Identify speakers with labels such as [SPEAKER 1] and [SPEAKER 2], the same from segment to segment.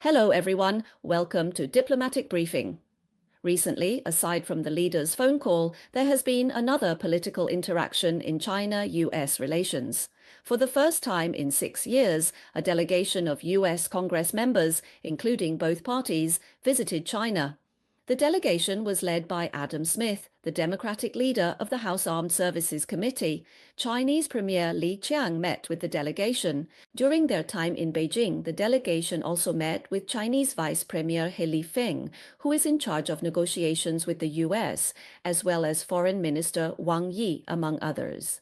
[SPEAKER 1] Hello everyone, welcome to Diplomatic Briefing. Recently, aside from the leaders' phone call, there has been another political interaction in China-US relations. For the first time in 6 years, a delegation of US Congress members, including both parties, visited China. The delegation was led by Adam Smith, the Democratic leader of the House Armed Services Committee. Chinese Premier Li Qiang met with the delegation. During their time in Beijing, the delegation also met with Chinese Vice Premier He Lifeng, who is in charge of negotiations with the US, as well as Foreign Minister Wang Yi, among others.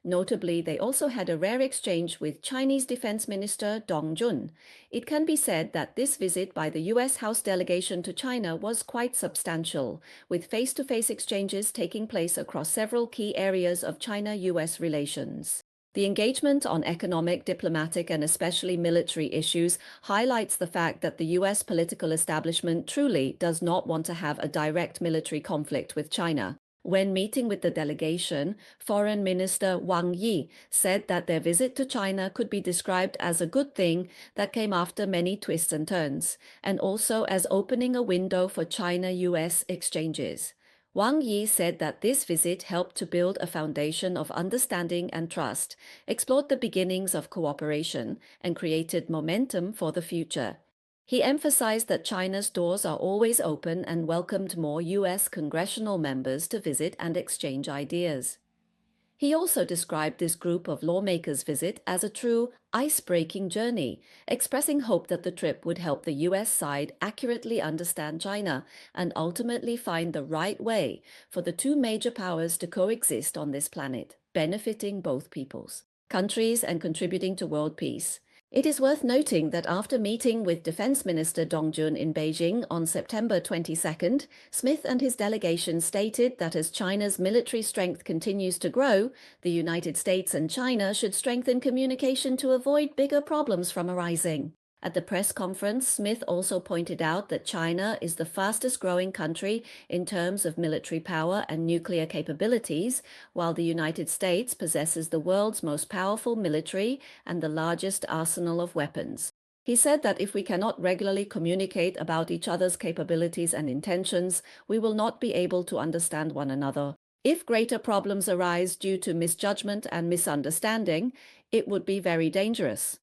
[SPEAKER 1] Notably, they also had a rare exchange with Chinese Defense Minister Dong Jun. It can be said that this visit by the US House delegation to China was quite substantial, with face-to-face exchanges taking place across several key areas of China-US relations. The engagement on economic, diplomatic, and especially military issues highlights the fact that the US political establishment truly does not want to have a direct military conflict with China. When meeting with the delegation, Foreign Minister Wang Yi said that their visit to China could be described as a good thing that came after many twists and turns, and also as opening a window for China-US exchanges. Wang Yi said that this visit helped to build a foundation of understanding and trust, explored the beginnings of cooperation, and created momentum for the future. He emphasized that China's doors are always open and welcomed more US congressional members to visit and exchange ideas. He also described this group of lawmakers' visit as a true ice-breaking journey, expressing hope that the trip would help the US side accurately understand China and ultimately find the right way for the two major powers to coexist on this planet, benefiting both peoples, countries, and contributing to world peace. It is worth noting that after meeting with Defense Minister Dong Jun in Beijing on September 22nd, Smith and his delegation stated that as China's military strength continues to grow, the United States and China should strengthen communication to avoid bigger problems from arising. At the press conference, Smith also pointed out that China is the fastest growing country in terms of military power and nuclear capabilities, while the United States possesses the world's most powerful military and the largest arsenal of weapons. He said that if we cannot regularly communicate about each other's capabilities and intentions, we will not be able to understand one another. If greater problems arise due to misjudgment and misunderstanding, it would be very dangerous.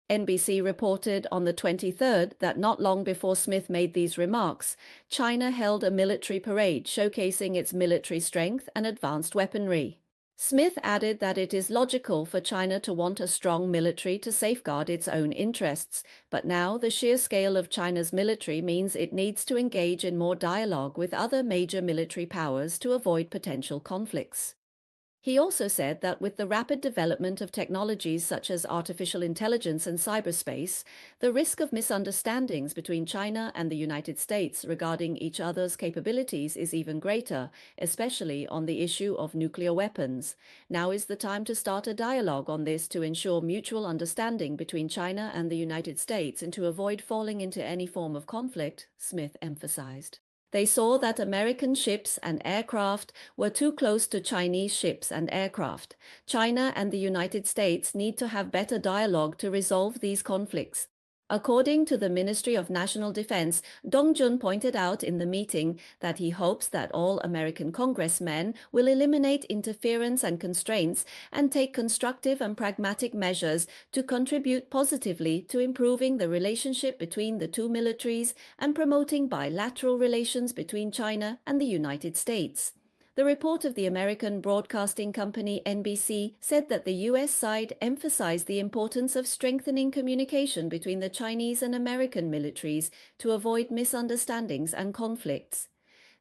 [SPEAKER 1] NBC reported on the 23rd that not long before Smith made these remarks, China held a military parade showcasing its military strength and advanced weaponry. Smith added that it is logical for China to want a strong military to safeguard its own interests, but now the sheer scale of China's military means it needs to engage in more dialogue with other major military powers to avoid potential conflicts. He also said that with the rapid development of technologies such as artificial intelligence and cyberspace, the risk of misunderstandings between China and the United States regarding each other's capabilities is even greater, especially on the issue of nuclear weapons. Now is the time to start a dialogue on this to ensure mutual understanding between China and the United States and to avoid falling into any form of conflict, Smith emphasized. They saw that American ships and aircraft were too close to Chinese ships and aircraft. China and the United States need to have better dialogue to resolve these conflicts. According to the Ministry of National Defense, Dong Jun pointed out in the meeting that he hopes that all American congressmen will eliminate interference and constraints and take constructive and pragmatic measures to contribute positively to improving the relationship between the two militaries and promoting bilateral relations between China and the United States. The report of the American broadcasting company NBC said that the US side emphasized the importance of strengthening communication between the Chinese and American militaries to avoid misunderstandings and conflicts.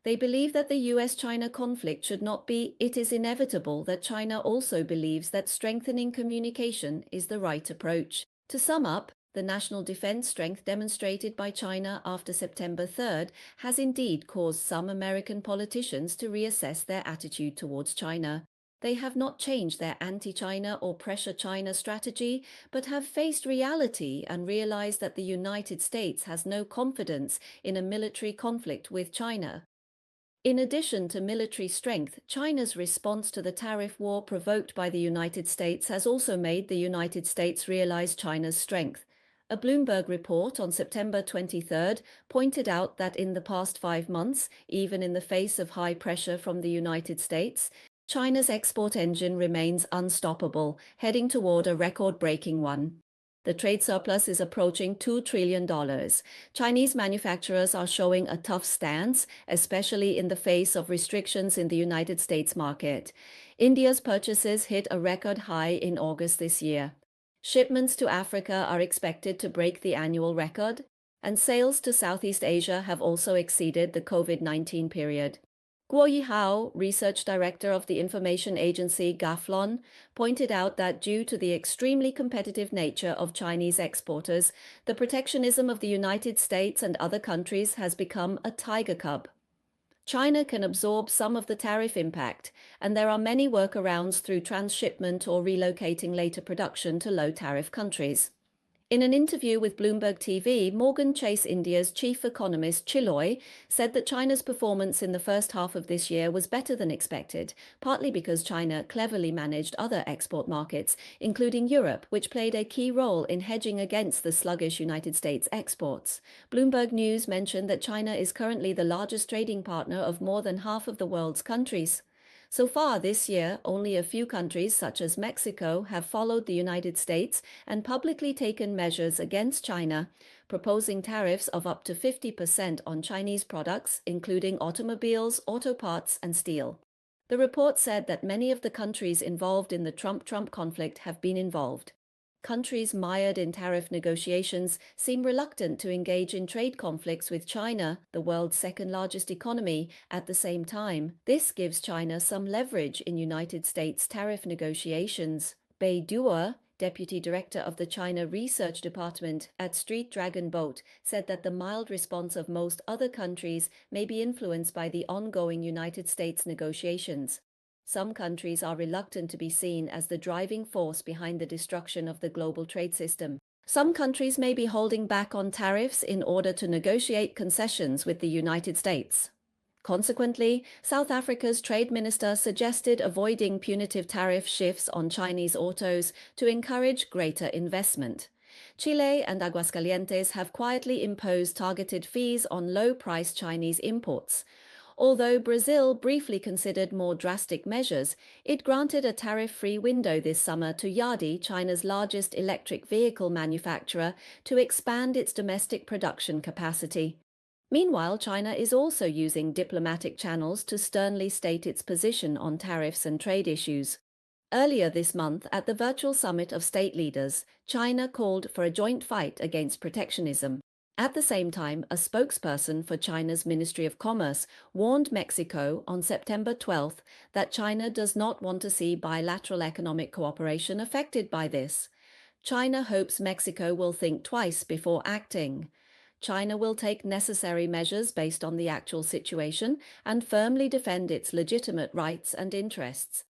[SPEAKER 1] They believe that the US-China conflict should not be "it is inevitable" that China also believes that strengthening communication is the right approach. To sum up, the national defense strength demonstrated by China after September 3rd has indeed caused some American politicians to reassess their attitude towards China. They have not changed their anti-China or pressure China strategy, but have faced reality and realized that the United States has no confidence in a military conflict with China. In addition to military strength, China's response to the tariff war provoked by the United States has also made the United States realize China's strength. A Bloomberg report on September 23 pointed out that in the past 5 months, even in the face of high pressure from the United States, China's export engine remains unstoppable, heading toward a record-breaking one. The trade surplus is approaching $2 trillion. Chinese manufacturers are showing a tough stance, especially in the face of restrictions in the United States market. India's purchases hit a record high in August this year. Shipments to Africa are expected to break the annual record, and sales to Southeast Asia have also exceeded the COVID-19 period. Guo Yihao, research director of the information agency Gaflon, pointed out that due to the extremely competitive nature of Chinese exporters, the protectionism of the United States and other countries has become a tiger cub. China can absorb some of the tariff impact, and there are many workarounds through transshipment or relocating later production to low-tariff countries. In an interview with Bloomberg TV, Morgan Chase India's chief economist Chiloy said that China's performance in the first half of this year was better than expected, partly because China cleverly managed other export markets, including Europe, which played a key role in hedging against the sluggish United States exports. Bloomberg News mentioned that China is currently the largest trading partner of more than half of the world's countries. So far this year, only a few countries, such as Mexico, have followed the United States and publicly taken measures against China, proposing tariffs of up to 50% on Chinese products, including automobiles, auto parts, and steel. The report said that many of the countries involved in the Trump-Trump conflict have been involved. Countries mired in tariff negotiations seem reluctant to engage in trade conflicts with China, the world's second-largest economy, at the same time. This gives China some leverage in United States tariff negotiations. Bei Duo, deputy director of the China Research Department at Street Dragon Boat, said that the mild response of most other countries may be influenced by the ongoing United States negotiations. Some countries are reluctant to be seen as the driving force behind the destruction of the global trade system. Some countries may be holding back on tariffs in order to negotiate concessions with the United States. Consequently, South Africa's trade minister suggested avoiding punitive tariff shifts on Chinese autos to encourage greater investment. Chile and Aguascalientes have quietly imposed targeted fees on low-priced Chinese imports. Although Brazil briefly considered more drastic measures, it granted a tariff-free window this summer to Yadi, China's largest electric vehicle manufacturer, to expand its domestic production capacity. Meanwhile, China is also using diplomatic channels to sternly state its position on tariffs and trade issues. Earlier this month, at the virtual summit of state leaders, China called for a joint fight against protectionism. At the same time, a spokesperson for China's Ministry of Commerce warned Mexico on September 12 that China does not want to see bilateral economic cooperation affected by this. China hopes Mexico will think twice before acting. China will take necessary measures based on the actual situation and firmly defend its legitimate rights and interests.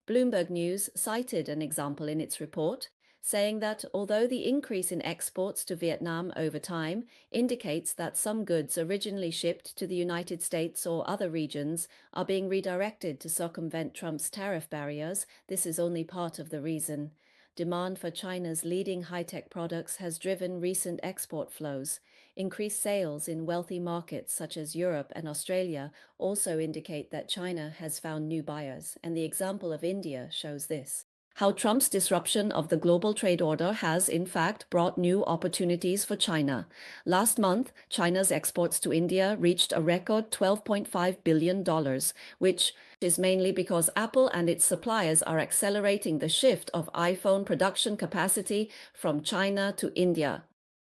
[SPEAKER 1] Bloomberg News cited an example in its report, saying that although the increase in exports to Vietnam over time indicates that some goods originally shipped to the United States or other regions are being redirected to circumvent Trump's tariff barriers, this is only part of the reason. Demand for China's leading high-tech products has driven recent export flows. Increased sales in wealthy markets such as Europe and Australia also indicate that China has found new buyers, and the example of India shows this. How Trump's disruption of the global trade order has, in fact, brought new opportunities for China. Last month, China's exports to India reached a record $12.5 billion, which is mainly because Apple and its suppliers are accelerating the shift of iPhone production capacity from China to India.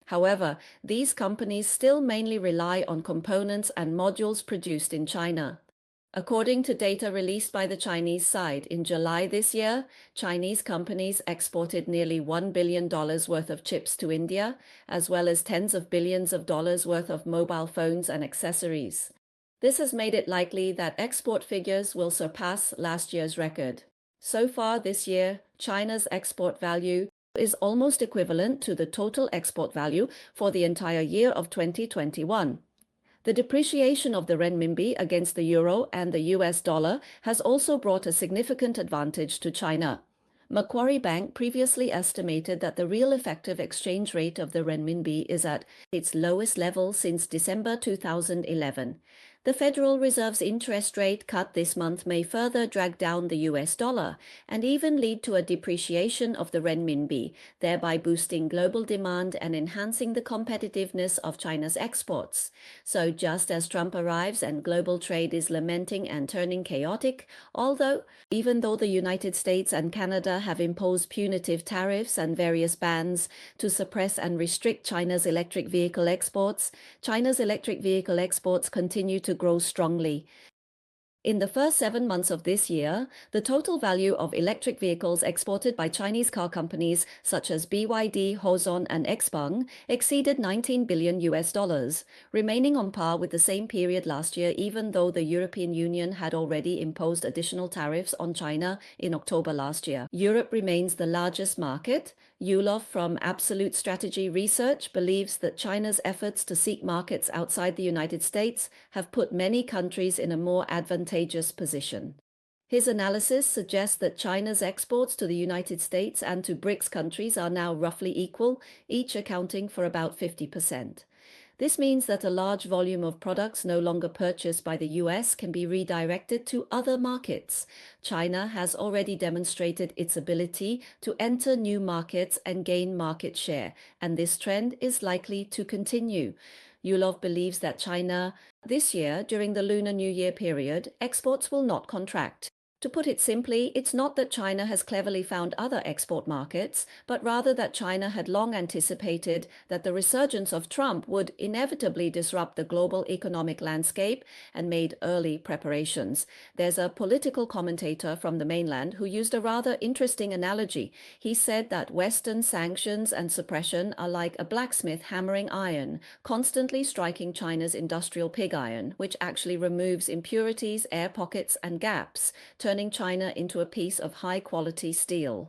[SPEAKER 1] However, these companies still mainly rely on components and modules produced in China. According to data released by the Chinese side, in July this year, Chinese companies exported nearly $1 billion worth of chips to India, as well as tens of billions of dollars worth of mobile phones and accessories. This has made it likely that export figures will surpass last year's record. So far this year, China's export value is almost equivalent to the total export value for the entire year of 2021. The depreciation of the renminbi against the euro and the US dollar has also brought a significant advantage to China. Macquarie Bank previously estimated that the real effective exchange rate of the renminbi is at its lowest level since December 2011. The Federal Reserve's interest rate cut this month may further drag down the US dollar and even lead to a depreciation of the renminbi, thereby boosting global demand and enhancing the competitiveness of China's exports. So just as Trump arrives and global trade is lamenting and turning chaotic, even though the United States and Canada have imposed punitive tariffs and various bans to suppress and restrict China's electric vehicle exports, China's electric vehicle exports continue to grow strongly. In the first 7 months of this year, the total value of electric vehicles exported by Chinese car companies such as BYD, Hozon, and Xpeng exceeded $19 billion, remaining on par with the same period last year, even though the European Union had already imposed additional tariffs on China in October last year. Europe remains the largest market. Yulof from Absolute Strategy Research believes that China's efforts to seek markets outside the United States have put many countries in a more advantageous position. His analysis suggests that China's exports to the United States and to BRICS countries are now roughly equal, each accounting for about 50%. This means that a large volume of products no longer purchased by the US can be redirected to other markets. China has already demonstrated its ability to enter new markets and gain market share, and this trend is likely to continue. Yulof believes that China, this year, during the Lunar New Year period, exports will not contract. To put it simply, it's not that China has cleverly found other export markets, but rather that China had long anticipated that the resurgence of Trump would inevitably disrupt the global economic landscape and made early preparations. There's a political commentator from the mainland who used a rather interesting analogy. He said that Western sanctions and suppression are like a blacksmith hammering iron, constantly striking China's industrial pig iron, which actually removes impurities, air pockets, and gaps, turning China into a piece of high-quality steel.